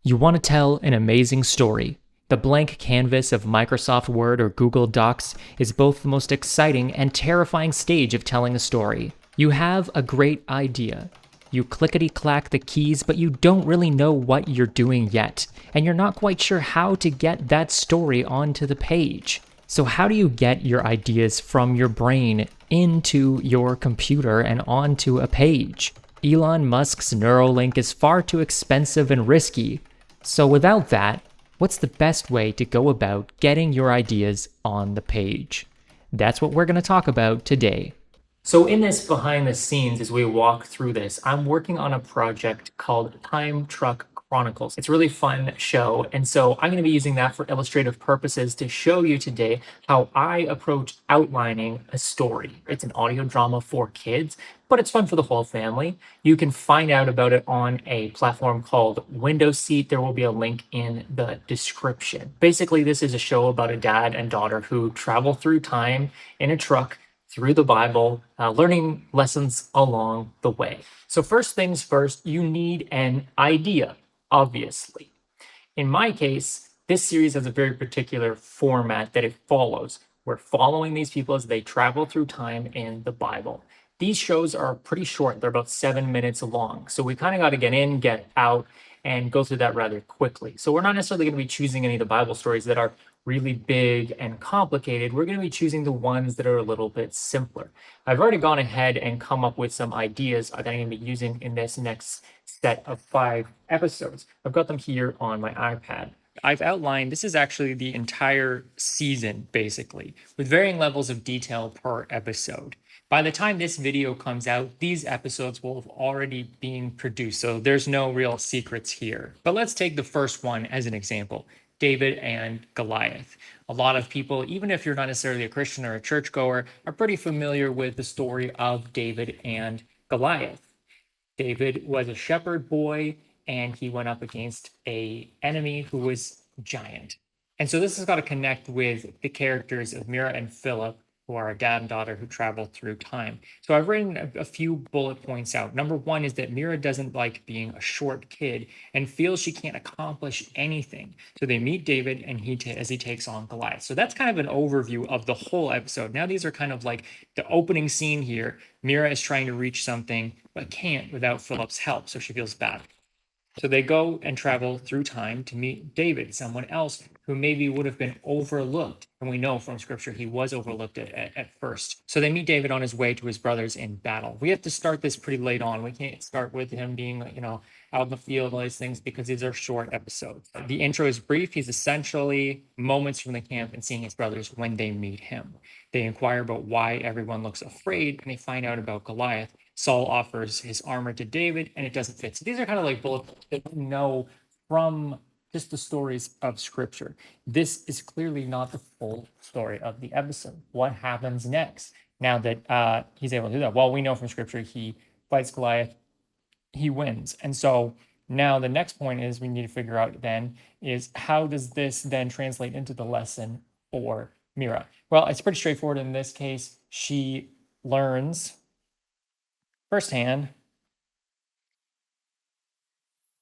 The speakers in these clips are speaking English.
You want to tell an amazing story. The blank canvas of Microsoft Word or Google Docs is both the most exciting and terrifying stage of telling a story. You have a great idea. You clickety-clack the keys, but you don't really know what you're doing yet, and you're not quite sure how to get that story onto the page. So how do you get your ideas from your brain into your computer and onto a page? Elon Musk's Neuralink is far too expensive and risky. So without that, what's the best way to go about getting your ideas on the page? That's what we're going to talk about today. So in this behind the scenes, as we walk through this, I'm working on a project called Time Truck Chronicles. It's a really fun show, and so I'm going to be using that for illustrative purposes to show you today how I approach outlining a story. It's an audio drama for kids, but it's fun for the whole family. You can find out about it on a platform called Windows Seat. There will be a link in the description. Basically, this is a show about a dad and daughter who travel through time in a truck through the Bible, learning lessons along the way. So, first things first, you need an idea, obviously. In my case, this series has a very particular format that it follows. We're following these people as they travel through time in the Bible. These shows are pretty short, they're about 7 minutes long. So, we kind of got to get in, get out, and go through that rather quickly. So, we're not necessarily going to be choosing any of the Bible stories that are really big and complicated. We're going to be choosing the ones that are a little bit simpler. I've already gone ahead and come up with some ideas that I'm going to be using in this next set of 5 episodes. I've got them here on my iPad. I've outlined this is actually the entire season, basically, with varying levels of detail per episode. By the time this video comes out, these episodes will have already been produced, so there's no real secrets here. But let's take the first one as an example. David and Goliath. A lot of people, even if you're not necessarily a Christian or a churchgoer, are pretty familiar with the story of David and Goliath. David was a shepherd boy and he went up against a enemy who was giant. And so this has got to connect with the characters of Mira and Philip, who are a dad and daughter who travel through time. So I've written a few bullet points out. Number one is that Mira doesn't like being a short kid and feels she can't accomplish anything. So they meet David and as he takes on Goliath. So that's kind of an overview of the whole episode. Now these are kind of like the opening scene here. Mira is trying to reach something but can't without Philip's help, so she feels bad. So they go and travel through time to meet David, someone else who maybe would have been overlooked. And we know from scripture he was overlooked at first. So they meet David on his way to his brothers in battle. We have to start this pretty late on. We can't start with him being, out in the field, all these things, because these are short episodes. The intro is brief. He's essentially moments from the camp and seeing his brothers when they meet him. They inquire about why everyone looks afraid, and they find out about Goliath. Saul offers his armor to David, and it doesn't fit. So these are kind of like bullet points that we know from just the stories of Scripture. This is clearly not the full story of the episode. What happens next? Now that he's able to do that, well, we know from Scripture he fights Goliath, he wins, and so now the next point is we need to figure out then is how does this then translate into the lesson for Mira? Well, it's pretty straightforward in this case. She learns firsthand.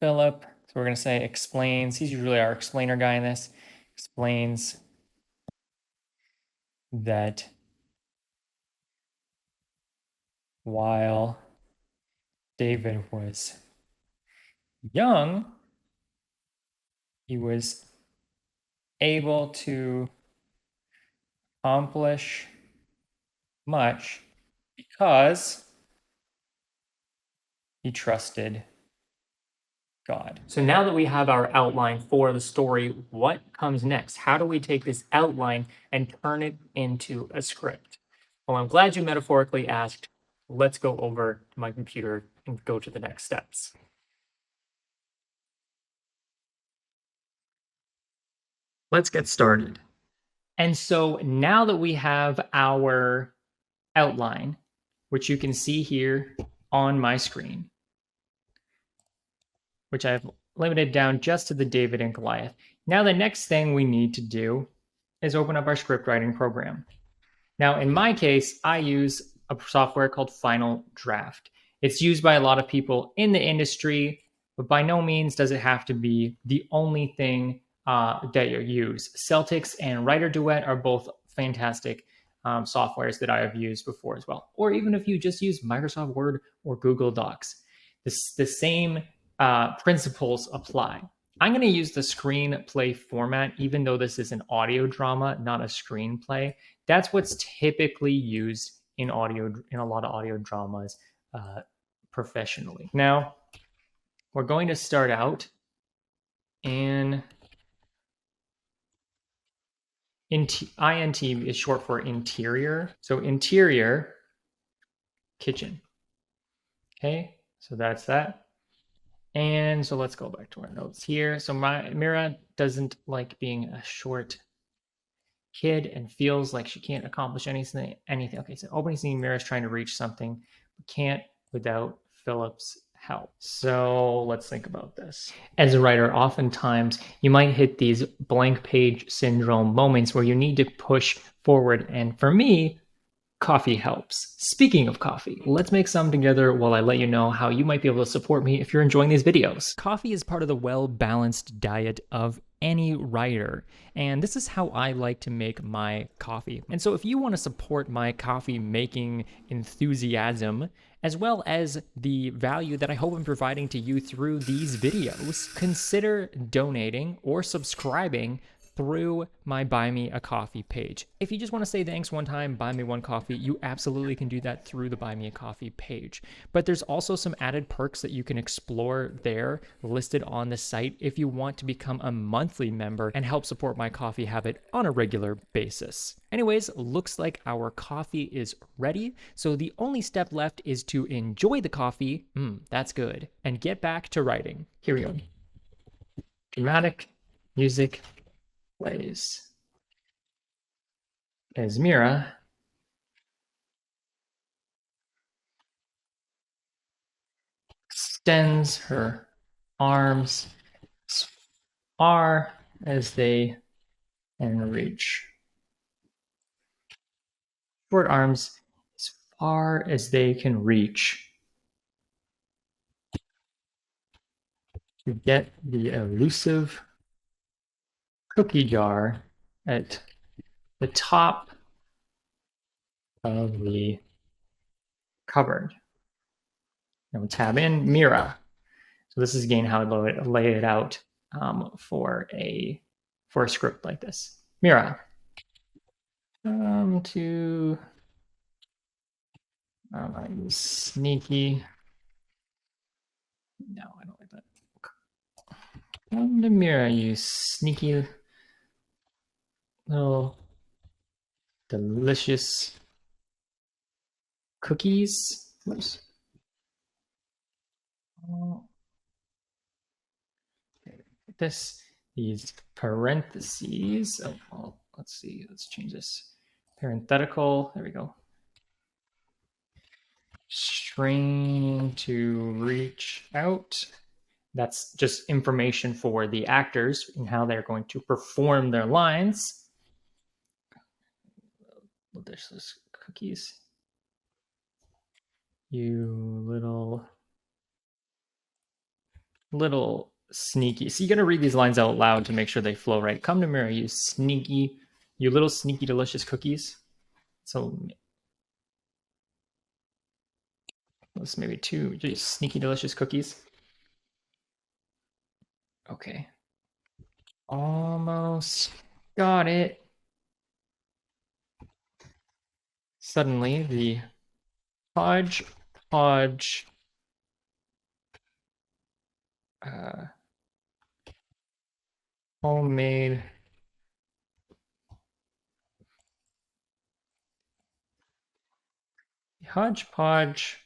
Philip, so we're going to say explains, he's usually our explainer guy in this, explains that while David was young, he was able to accomplish much because he trusted God. So now that we have our outline for the story, what comes next? How do we take this outline and turn it into a script? Well, I'm glad you metaphorically asked. Let's go over to my computer and go to the next steps. Let's get started. And so now that we have our outline, which you can see here on my screen, which I've limited down just to the David and Goliath. Now the next thing we need to do is open up our script writing program. Now in my case, I use a software called Final Draft. It's used by a lot of people in the industry. but by no means does it have to be the only thing that you use. Celtx and Writer Duet are both fantastic softwares that I have used before as well. Or even if you just use Microsoft Word or Google Docs, the same principles apply. I'm going to use the screenplay format, even though this is an audio drama, not a screenplay. That's what's typically used in audio, in a lot of audio dramas professionally. Now, we're going to start out in INT is short for interior. So interior kitchen. Okay, so that's that. And so let's go back to our notes here. So Mira doesn't like being a short kid and feels like she can't accomplish anything. Okay, so opening scene, Mira's trying to reach something, but can't without Philip's help. So let's think about this. As a writer, oftentimes you might hit these blank page syndrome moments where you need to push forward. And for me, coffee helps. Speaking of coffee, let's make some together while I let you know how you might be able to support me if you're enjoying these videos. Coffee is part of the well-balanced diet of any writer, and this is how I like to make my coffee. And so if you want to support my coffee making enthusiasm, as well as the value that I hope I'm providing to you through these videos, consider donating or subscribing through my Buy Me a Coffee page. If you just want to say thanks one time, buy me one coffee, you absolutely can do that through the Buy Me a Coffee page. But there's also some added perks that you can explore there listed on the site if you want to become a monthly member and help support my coffee habit on a regular basis. Anyways, looks like our coffee is ready. So the only step left is to enjoy the coffee. That's good. And get back to writing. Here we go. Dramatic music plays as Mira extends her arms as far as they can reach. Short arms as far as they can reach to get the elusive cookie jar at the top of the cupboard. Now we'll tab in Mira. So this is again how I lay it out for a script like this. Mira, to sneaky. No, I don't like that. Come to Mira, you sneaky little delicious cookies. Whoops. These parentheses. Let's see. Let's change this. Parenthetical. There we go. Strain to reach out. That's just information for the actors and how they're going to perform their lines. Delicious cookies. You little sneaky. So you got to read these lines out loud to make sure they flow right. Come to Mira, you little sneaky delicious cookies. So let's maybe two just sneaky delicious cookies. Okay. Almost got it. Suddenly the hodgepodge homemade hodgepodge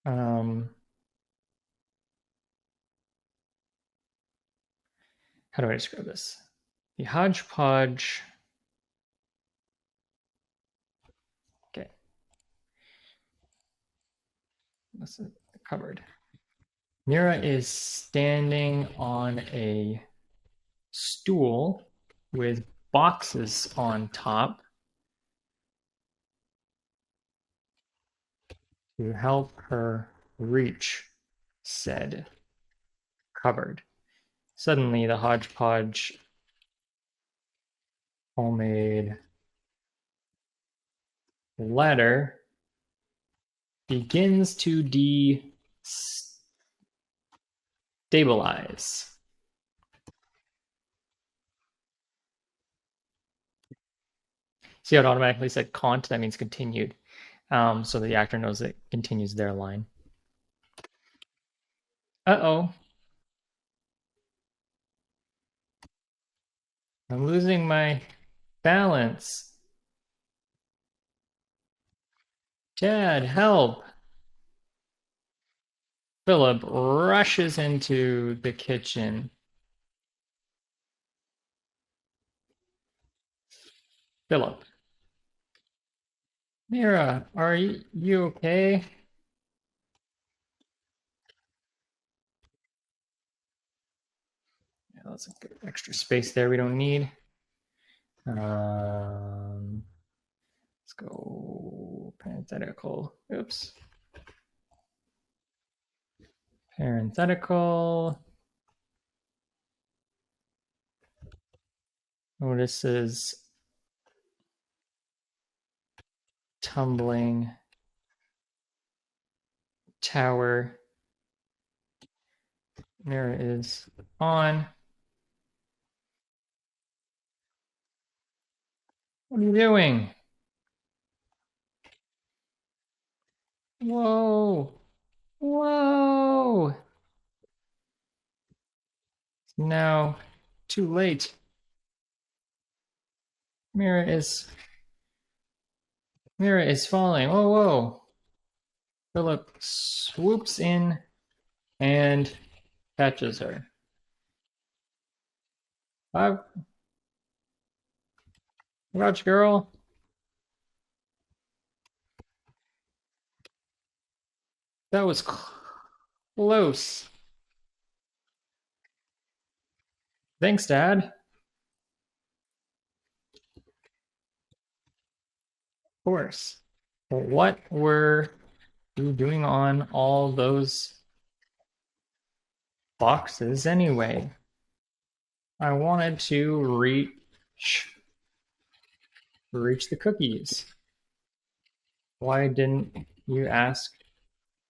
how do I describe this? The hodgepodge. Okay. This is covered. Mira is standing on a stool with boxes on top to help her reach said cupboard. Suddenly, the hodgepodge homemade ladder begins to destabilize. See how it automatically said cont? That means continued. So the actor knows it continues their line. Uh-oh. I'm losing my balance. Dad, help! Philip rushes into the kitchen. Philip. Mira, are you okay? Yeah, that's a good extra space there we don't need. Let's go parenthetical. Oops. Parenthetical. Oh, this is tumbling tower. Mirror is on. What are you doing? Whoa. Whoa. No, too late. Mirror is falling. Whoa, whoa. Philip swoops in and catches her. Watch, girl. That was close. Thanks, Dad. Of course. But what were you doing on all those boxes anyway? I wanted to reach the cookies. Why didn't you ask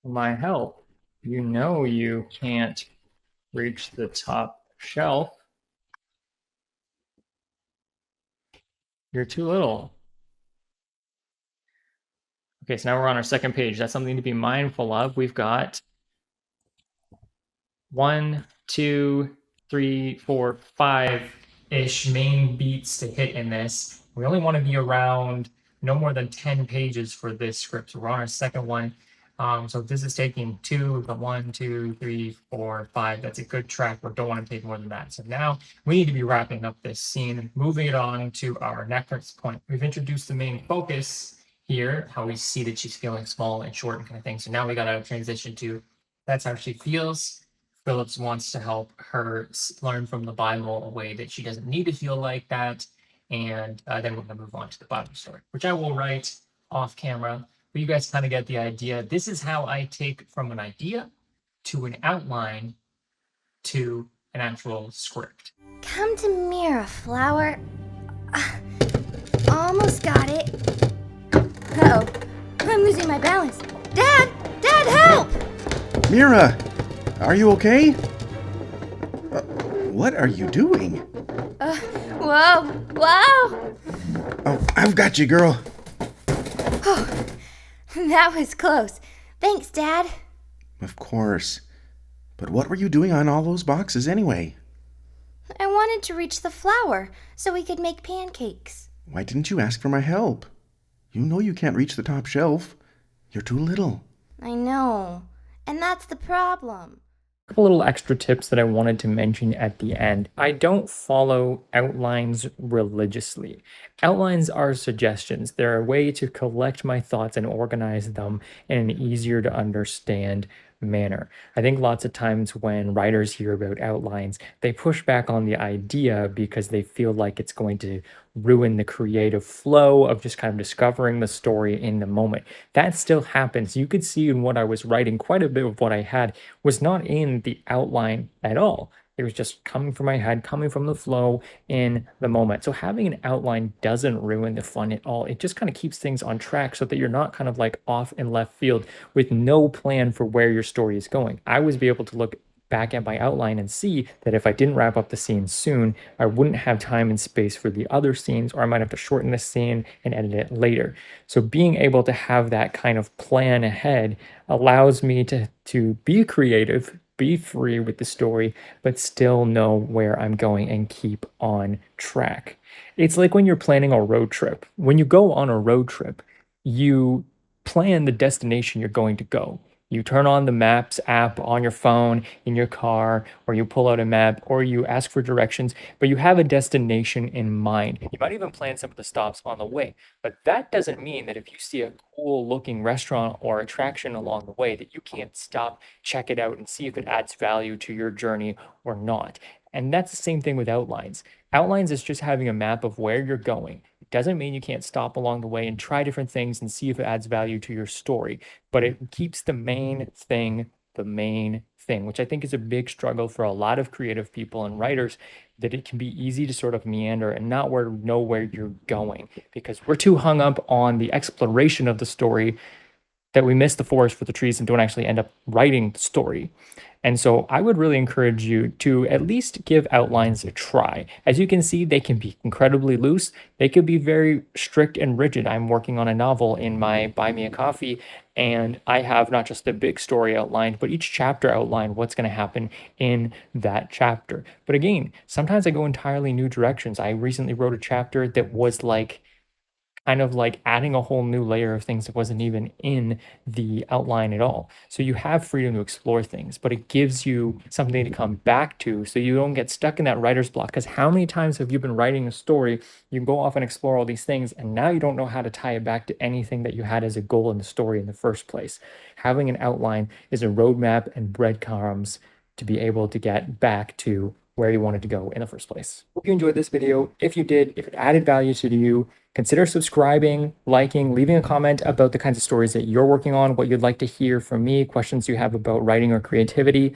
for my help? You know you can't reach the top shelf. You're too little. Okay, so now we're on our second page. That's something to be mindful of. We've got 1, 2, 3, 4, 5-ish main beats to hit in this. We only want to be around no more than 10 pages for this script. So we're on our second one. So this is taking 2, the 1, 2, 3, 4, 5. That's a good track. We don't want to take more than that. So now we need to be wrapping up this scene, moving it on to our next point. We've introduced the main focus here, how we see that she's feeling small and short and kind of thing. So now we got to transition to that's how she feels. Phillips wants to help her learn from the Bible a way that she doesn't need to feel like that. And then we're going to move on to the Bible story, which I will write off camera. But you guys kind of get the idea. This is how I take from an idea to an outline to an actual script. Come to Mira, Flower. Almost got it. Uh-oh. I'm losing my balance. Dad! Dad, help! Mira! Are you okay? What are you doing? Whoa! Whoa! Oh, I've got you, girl. Oh, that was close. Thanks, Dad. Of course. But what were you doing on all those boxes anyway? I wanted to reach the flour so we could make pancakes. Why didn't you ask for my help? You know you can't reach the top shelf. You're too little. I know. And that's the problem. A couple little extra tips that I wanted to mention at the end. I don't follow outlines religiously. Outlines are suggestions. They're a way to collect my thoughts and organize them in an easier to understand manner. I think lots of times when writers hear about outlines, they push back on the idea because they feel like it's going to ruin the creative flow of just kind of discovering the story in the moment. That still happens. You could see in what I was writing, quite a bit of what I had was not in the outline at all. It was just coming from my head, coming from the flow in the moment. So having an outline doesn't ruin the fun at all. It just kind of keeps things on track so that you're not kind of like off in left field with no plan for where your story is going. I was be able to look back at my outline and see that if I didn't wrap up the scene soon, I wouldn't have time and space for the other scenes, or I might have to shorten this scene and edit it later. So being able to have that kind of plan ahead allows me to be creative, be free with the story, but still know where I'm going and keep on track. It's like when you're planning a road trip. When you go on a road trip, you plan the destination you're going to go. You turn on the Maps app on your phone, in your car, or you pull out a map, or you ask for directions, but you have a destination in mind. You might even plan some of the stops on the way. But that doesn't mean that if you see a cool looking restaurant or attraction along the way, that you can't stop, check it out, and see if it adds value to your journey or not. And that's the same thing with outlines. Outlines is just having a map of where you're going. It doesn't mean you can't stop along the way and try different things and see if it adds value to your story, but it keeps the main thing, which I think is a big struggle for a lot of creative people and writers, that it can be easy to sort of meander and not know where you're going because we're too hung up on the exploration of the story that we miss the forest for the trees and don't actually end up writing the story. And so I would really encourage you to at least give outlines a try. As you can see, they can be incredibly loose. They could be very strict and rigid. I'm working on a novel in my Buy Me a Coffee, and I have not just the big story outlined, but each chapter outlined what's going to happen in that chapter. But again, sometimes I go entirely new directions. I recently wrote a chapter that was like kind of like adding a whole new layer of things that wasn't even in the outline at all. So you have freedom to explore things, but it gives you something to come back to so you don't get stuck in that writer's block. Because how many times have you been writing a story, you go off and explore all these things, and now you don't know how to tie it back to anything that you had as a goal in the story in the first place? Having an outline is a roadmap and breadcrumbs to be able to get back to where you wanted to go in the first place. Hope you enjoyed this video. If you did, if it added value to you, consider subscribing, liking, leaving a comment about the kinds of stories that you're working on, what you'd like to hear from me, questions you have about writing or creativity.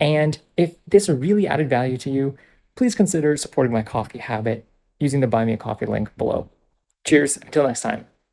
And if this really added value to you, please consider supporting my coffee habit using the Buy Me a Coffee link below. Cheers, until next time.